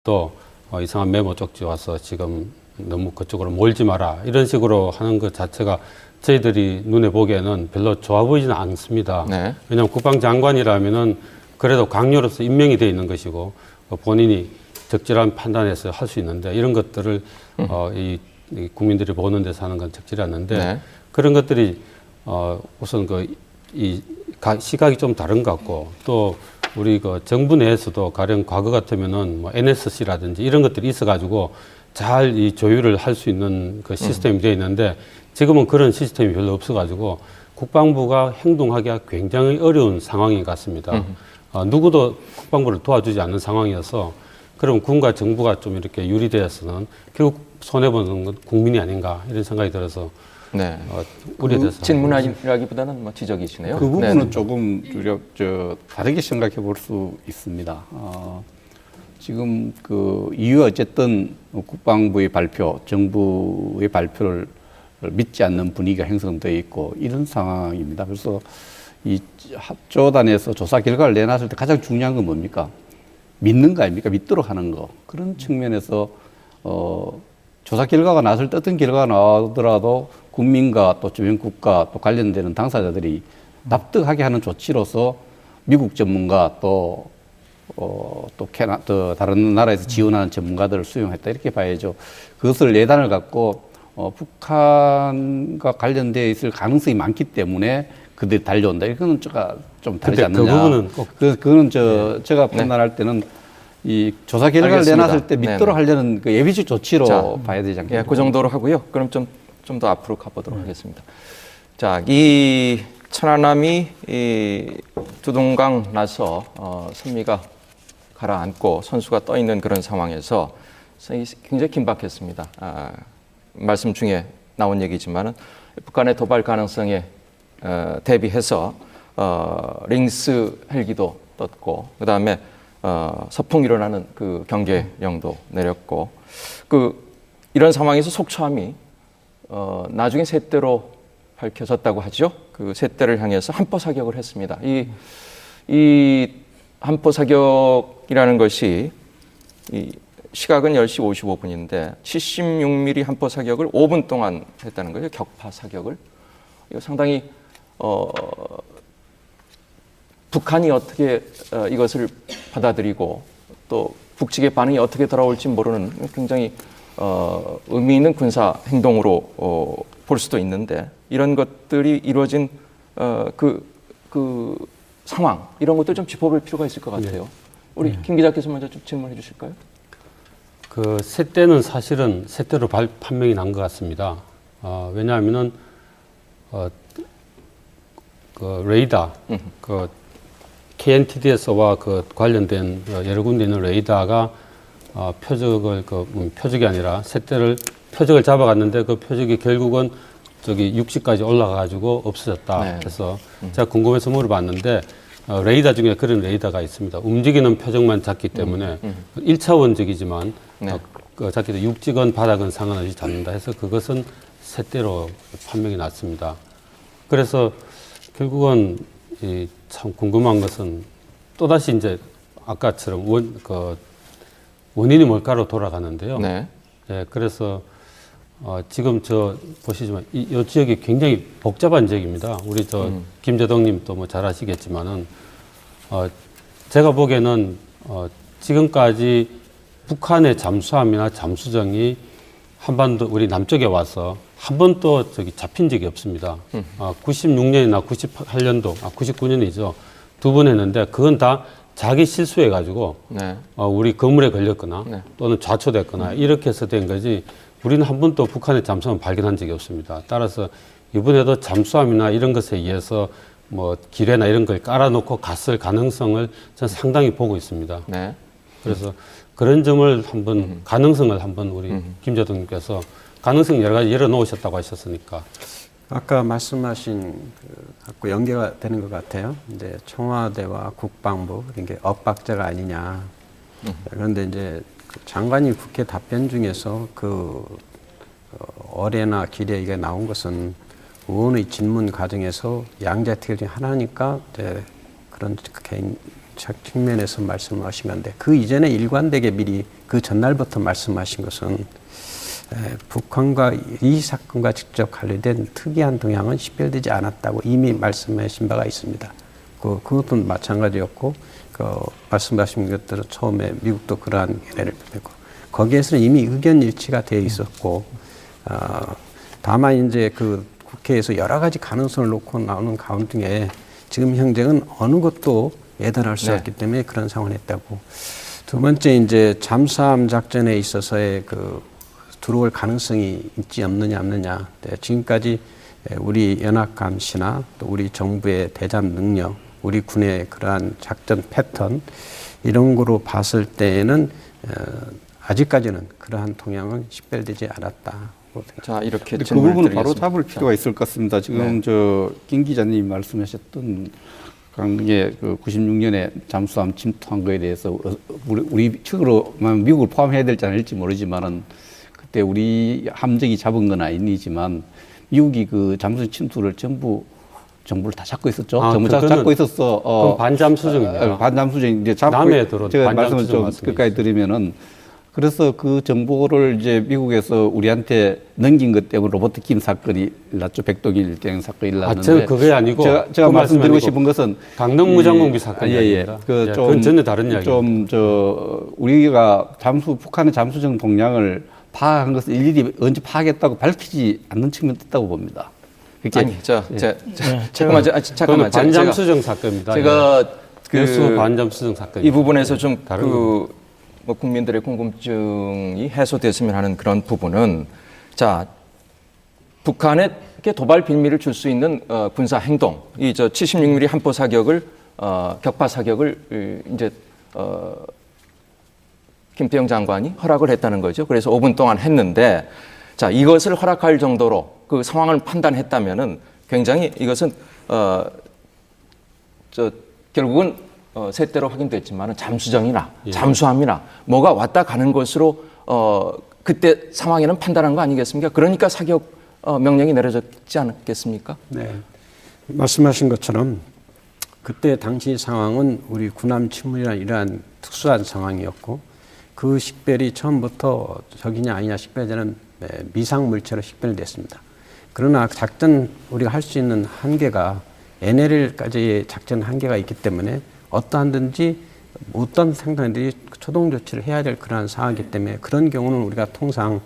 또 이상한 메모 쪽지 와서 지금 너무 그쪽으로 몰지 마라 이런 식으로 하는 것 자체가 저희들이 눈에 보기에는 별로 좋아 보이지는 않습니다. 네. 왜냐하면 국방장관이라면은 그래도 강요로서 임명이 되어 있는 것이고 본인이 적절한 판단해서 할 수 있는데 이런 것들을 이 국민들이 보는 데서 하는 건 적절히 않는데 네. 그런 것들이 우선 시각이 좀 다른 것 같고 또 우리 정부 내에서도 가령 과거 같으면은 뭐 NSC라든지 이런 것들이 있어가지고 잘 이 조율을 할 수 있는 그 시스템이 되어 있는데 지금은 그런 시스템이 별로 없어가지고 국방부가 행동하기가 굉장히 어려운 상황인 것 같습니다. 누구도 국방부를 도와주지 않는 상황이어서 그럼 군과 정부가 좀 이렇게 유리되어서는 결국 손해보는 건 국민이 아닌가 이런 생각이 들어서 네. 우려돼서 질문이라기보다는 뭐 지적이시네요. 그 부분은 네. 조금 다르게 생각해 볼 수 있습니다. 지금 그 이후 어쨌든 국방부의 발표, 정부의 발표를 믿지 않는 분위기가 형성되어 있고 이런 상황입니다. 그래서 이 합조단에서 조사 결과를 내놨을 때 가장 중요한 건 뭡니까? 믿는 거 아닙니까? 믿도록 하는 거. 그런 측면에서 조사 결과가 나왔을 때 어떤 결과가 나오더라도 국민과 또 주변국가 또 관련되는 당사자들이 납득하게 하는 조치로서 미국 전문가 또 다른 나라에서 지원하는 전문가들을 수용했다 이렇게 봐야죠. 그것을 예단을 갖고 북한과 관련되어 있을 가능성이 많기 때문에 그들이 달려온다. 이거는 좀 다르지 않느냐. 그 부분은 꼭 그거는 제가 판단할 때는 이 조사 결과를 알겠습니다. 내놨을 때 믿도록 하려는 그 예비적 조치로 봐야 되지 않겠습니까? 예, 그 정도로 하고요. 그럼 좀 더 앞으로 가보도록 하겠습니다. 자, 이 천안함이 이 두동강 나서 선미가 가라앉고 선수가 떠 있는 그런 상황에서 굉장히 긴박했습니다. 말씀 중에 나온 얘기지만은 북한의 도발 가능성에 대비해서 링스 헬기도 떴고 그다음에 서풍 일어나는 그 경계령도 내렸고 이런 상황에서 속초함이 나중에 셋대로 밝혀졌다고 하죠. 그 셋대를 향해서 한포 사격을 했습니다. 이 한포 사격이라는 것이 시각은 10시 55분인데 76mm 한포 사격을 5분 동안 했다는 거죠. 격파 사격을. 이거 상당히 북한이 어떻게 이것을 받아들이고 또 북측의 반응이 어떻게 돌아올지 모르는 굉장히 의미 있는 군사 행동으로 볼 수도 있는데 이런 것들이 이루어진 그 상황 이런 것들 좀 짚어볼 필요가 있을 것 같아요. 우리 김 기자께서 먼저 좀 질문해 주실까요? 그 셋대는 사실은 셋대로 판명이 난 것 같습니다. 왜냐하면은 그 레이더, 그 KNTDS와 그 관련된 여러 군데 있는 레이더가 표적이 아니라 셋대를 표적을 잡아갔는데 그 표적이 결국은 저기 60까지 올라가가지고 없어졌다. 네. 그래서 제가 궁금해서 물어봤는데 레이더 중에 그런 레이더가 있습니다. 움직이는 표적만 잡기 때문에 1차원적이지만 네. 잡기 때 육지건 바닥은 상관없이 잡는다 해서 그것은 셋대로 판명이 났습니다. 그래서 결국은 참 궁금한 것은 또다시 이제 아까처럼 원인이 뭘까로 돌아가는데요. 네. 예, 그래서 지금 보시지만 이 지역이 굉장히 복잡한 지역입니다. 우리 김재덕님도 뭐 잘 아시겠지만은 제가 보기에는 지금까지 북한의 잠수함이나 잠수정이 한반도 우리 남쪽에 와서 한 번도 잡힌 적이 없습니다. 96년이나 98년도, 99년이죠. 두 번 했는데 그건 다 자기 실수해가지고 네. 우리 건물에 걸렸거나 네. 또는 좌초됐거나 이렇게 해서 된 거지 우리는 한 번도 북한의 잠수함을 발견한 적이 없습니다. 따라서 이번에도 잠수함이나 이런 것에 의해서 뭐 기뢰나 이런 걸 깔아놓고 갔을 가능성을 저는 상당히 보고 있습니다. 네. 그래서 그런 점을 한번 가능성을 한번 우리 김재동님께서 가능성 여러 가지 열어놓으셨다고 하셨으니까 아까 말씀하신 갖고 연계가 되는 것 같아요. 근데 청와대와 국방부 이런 게 엇박자가 아니냐. 그런데 이제 장관이 국회 답변 중에서 어뢰나 기뢰 이게 나온 것은 의원의 질문 과정에서 양자택일 중 하나니까 이제 그런 개인 측면에서 말씀하시는데 그 이전에 일관되게 미리 그 전날부터 말씀하신 것은 북한과 이 사건과 직접 관련된 특이한 동향은 식별되지 않았다고 이미 말씀하신 바가 있습니다. 그것도 마찬가지였고 말씀하신 것대로 처음에 미국도 그러한 견해를 표명했고 거기에서는 이미 의견 일치가 되어 있었고 다만 이제 그 국회에서 여러 가지 가능성을 놓고 나오는 가운데 지금 현재는 어느 것도 예단할 수 없기 때문에 그런 상황을 했다고. 두 번째 이제 잠수함 작전에 있어서의 들어올 가능성이 있지 없느냐. 지금까지 우리 연합감시나 또 우리 정부의 대잠 능력, 우리 군의 그러한 작전 패턴 이런 거로 봤을 때에는 아직까지는 그러한 동향은 식별되지 않았다. 자, 이렇게 그 질문을 부분을 바로 드리겠습니다. 잡을 필요가 있을 것 같습니다. 지금 김 기자님이 말씀하셨던 강에 96년에 잠수함 침투한 거에 대해서 우리 측으로만 미국을 포함해야 될지 아닐지 모르지만은 그때 우리 함정이 잡은 건 아니지만 미국이 그 잠수함 침투를 전부 정보를 다 잡고 있었죠. 전부 잡고 있었어. 그럼 반잠수정입니다. 반잠수정 이제 남해에 들어온 제가 말씀을 반잠수정 좀 끝까지 드리면은 그래서 그 정보를 이제 미국에서 우리한테 넘긴 것 때문에 로버트킴 사건이 일어났죠. 백동일 경 사건이 일어났는데. 저 그게 아니고 제가 말씀드리고 싶은 것은 강릉 무장공비 사건 이야기입니다. 그건 전혀 다른 이야기입니다. 우리가 북한의 잠수정 동향을 파악한 것을 일일이 언제 파악했다고 밝히지 않는 측면도 있다고 봅니다. 아니, 잠깐만. 반잠수정 사건입니다. 제가 여수 반잠수정 사건. 이 부분에서 좀 국민들의 궁금증이 해소됐으면 하는 그런 부분은 북한에게 도발 빌미를 줄 수 있는 군사 행동, 76mm 한포 사격을 격파 사격을 이제 김태형 장관이 허락을 했다는 거죠. 그래서 5분 동안 했는데 이것을 허락할 정도로 그 상황을 판단했다면은 굉장히 이것은 결국은 셋대로 확인됐지만 잠수정이나 잠수함이나 뭐가 왔다 가는 것으로 그때 상황에는 판단한 거 아니겠습니까? 그러니까 사격 명령이 내려졌지 않겠습니까? 네, 말씀하신 것처럼 그때 당시 상황은 우리 군함 침몰이라는 이러한 특수한 상황이었고 그 식별이 처음부터 적이냐 아니냐 식별되는 미상 물체로 식별됐습니다. 그러나 작전 우리가 할 수 있는 한계가 NLL까지의 작전 한계가 있기 때문에 어떠한든지 어떤 상당들이 초동 조치를 해야 될 그러한 상황이기 때문에 그런 경우는 우리가 통상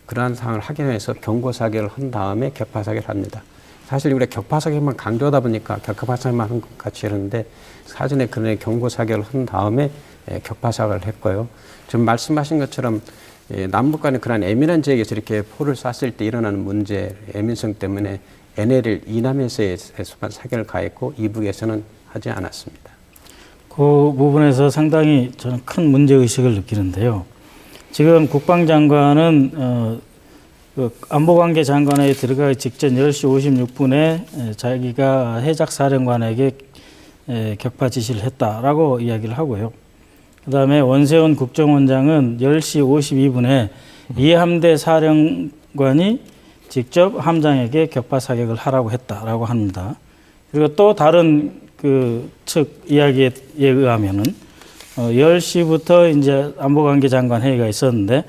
그러한 상황을 확인해서 경고 사격을 한 다음에 격파 사격을 합니다. 사실 우리가 격파 사격만 강조하다 보니까 격파 사격만 한 것 같이 이러는데 사전에 그런 경고 사격을 한 다음에 격파 사격을 했고요. 지금 말씀하신 것처럼 남북 간의 그런 예민한 지역에서 이렇게 포를 쐈을 때 일어나는 문제, 예민성 때문에 NLL 이남에서만 사격을 가했고 이북에서는 하지 않았습니다. 그 부분에서 상당히 저는 큰 문제의식을 느끼는데요. 지금 국방장관은 안보관계 장관회에 들어가기 직전 10시 56분에 자기가 해작사령관에게 격파 지시를 했다라고 이야기를 하고요. 그 다음에 원세훈 국정원장은 10시 52분에 이함대 사령관이 직접 함장에게 격파 사격을 하라고 했다라고 합니다. 그리고 또 다른 측 이야기에 의하면은 10시부터 이제 안보관계 장관 회의가 있었는데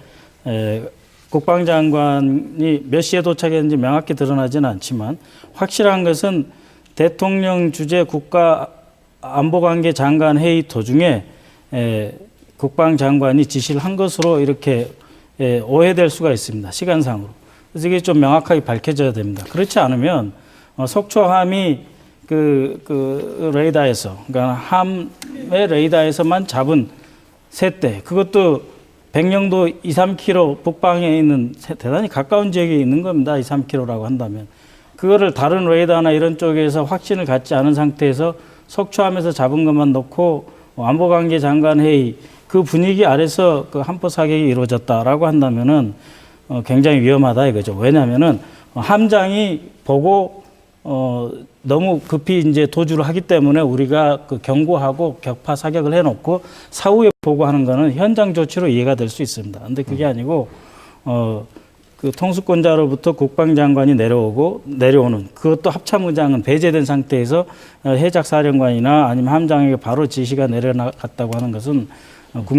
국방장관이 몇 시에 도착했는지 명확히 드러나지는 않지만 확실한 것은 대통령 주재 국가 안보관계 장관 회의 도중에 국방장관이 지시를 한 것으로 이렇게 오해될 수가 있습니다. 시간상으로. 그래서 이게 좀 명확하게 밝혀져야 됩니다. 그렇지 않으면 속초함이 그 레이더에서, 그러니까 함의 레이더에서만 잡은 셋대, 그것도 백령도 2, 3km 북방에 있는 대단히 가까운 지역에 있는 겁니다. 2, 3km라고 한다면. 그거를 다른 레이더나 이런 쪽에서 확신을 갖지 않은 상태에서 속초함에서 잡은 것만 놓고 안보관계 장관 회의 그 분위기 아래서 그 한포 사격이 이루어졌다라고 한다면은 굉장히 위험하다 이거죠. 왜냐하면은 함장이 보고 너무 급히 이제 도주를 하기 때문에 우리가 그 경고하고 격파 사격을 해놓고 사후에 보고하는 거는 현장 조치로 이해가 될 수 있습니다. 근데 그게 아니고 그 통수권자로부터 국방장관이 내려오는 그것도 합참의장은 배제된 상태에서 해작사령관이나 아니면 함장에게 바로 지시가 내려갔다고 하는 것은 국민